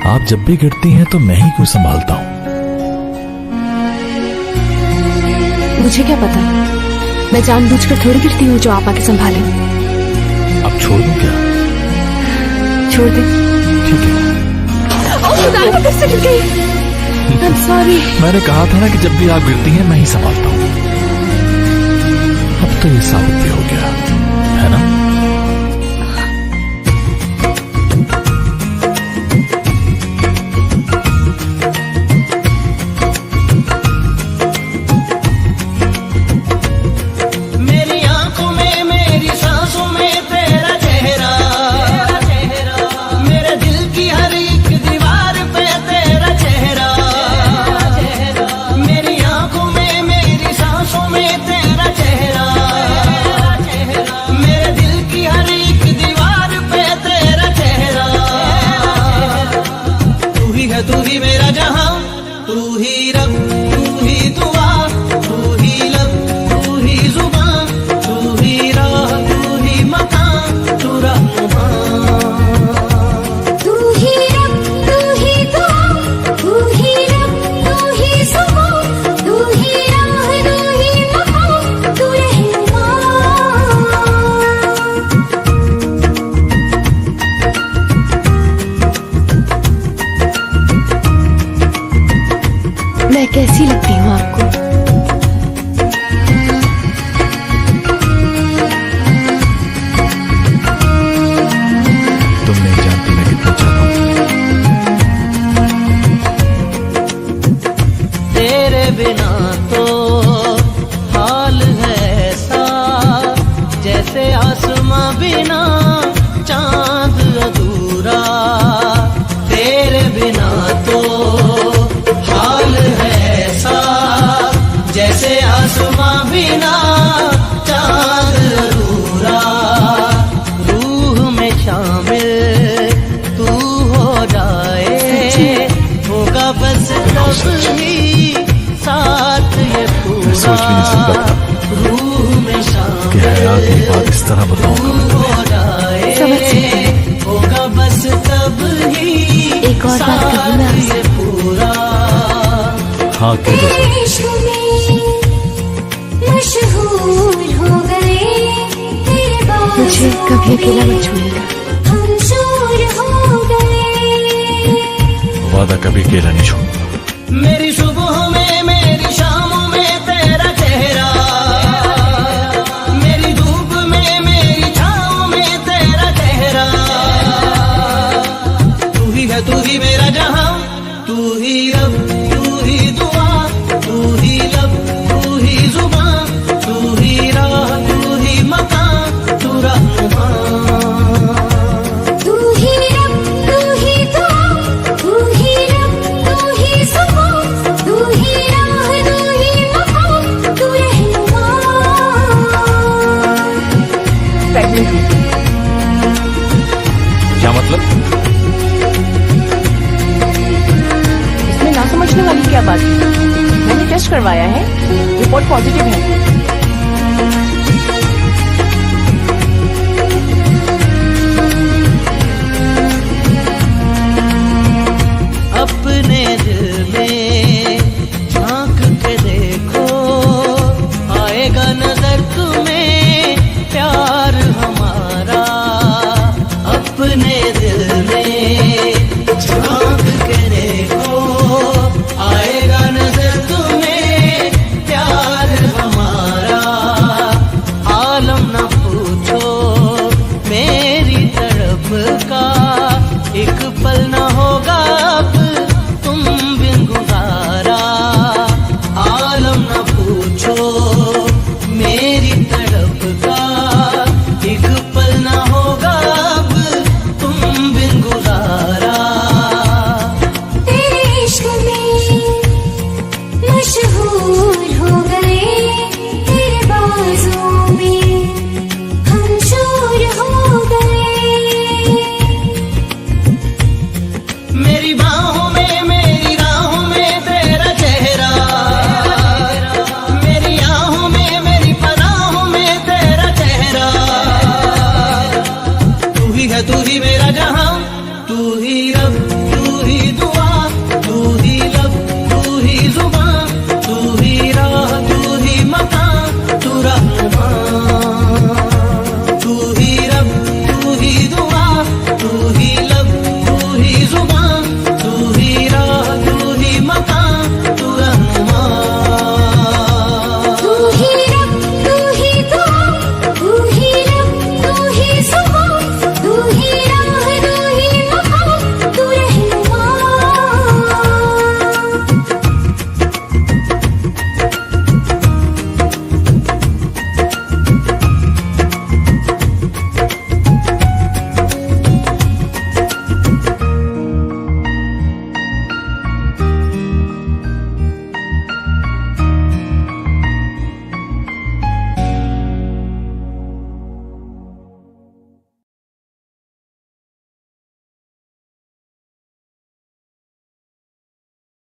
आप जब भी गिरती हैं तो मैं ही क्यों संभालता हूँ? मुझे क्या पता, मैं जानबूझकर थोड़ी गिरती हूँ जो आप आके संभालें। अब छोड़ दूं क्या? छोड़ दे। ठीक है। मैं कैसे गिर गई? I'm sorry। मैंने कहा था ना कि जब भी आप गिरती हैं मैं ही संभालता हूँ। अब तो ये साबित भी हो गया है ना? मेरी आंखों में, मेरी सांसों में तेरा चेहरा, मेरे दिल की हर एक दीवार पे तेरा चेहरा। मेरी आंखों में, मेरी सांसों में तेरा चेहरा, मेरे दिल की हर एक दीवार पे तेरा चेहरा। तू ही है, तू ही मेरा जहां, तू ही रब, तू ही दुआ, तू ही लब, तू ही जुबान, तू ही राह, तू ही मकान, तू रहनुमा। तू ही रब, तू ही दुआ, तू ही रब, तू ही जुबान, तू ही राह, तू ही मकान, तू रहनुमा। मैं कैसी लगती हूँ आपको? तुम नहीं जानती मैं कितना चाहता हूँ। तेरे बिना तो हाल है ऐसा, जैसे आसमां बिना चांद अधूरा। तेरे बिना तो हाल है ऐसा, जैसे आसमां बिना चांद अधूरा। रूह में शामिल तू हो जाए, होगा बस तब ही साथ ये मैं सोच भी नहीं सकता पूरा। था रूह में कि शामिल हयात की बात इस तरह बताऊंगा मैं तू तुम्हें। हो जाए, समझ सकती होगा बस तब ही एक और बात साथ कहूँ मैं आपसे? ये पूरा। हाँ कह दो सर। इश्क में मशहूर हो गए तेरे बाल, मुझे कभी अकेला मत छोड़िएगा। हम शूर हो गए। वादा कभी अकेला नहीं छोड़ूंगा। मेरी सुबह में, मेरी शामों में तेरा चेहरा, मेरी धूप में, मेरी छाँव में तेरा चेहरा। तू ही है, तू ही मेरा जहां, तू ही रब, तू ही दुआ, तू ही लब, तू ही जुबान, तू ही राह, तू ही मकान, तू रहनुमा। तू ही रब, तू ही दुआ, तू ही रब, तू ही जुबान, तू ही राह, तू ही मकान, तू रहनुमा। क्या मतलब? इसमें ना समझने वाली क्या बात है? मैंने टेस्ट करवाया है, रिपोर्ट पॉजिटिव है। अपने दिल में झांक के देखो, आएगा नजर तुम्हें प्यार हमारा। अपने दिल में झांक के देखो, आएगा नजर तुम्हें प्यार हमारा। आलम न पूछो मेरी तड़प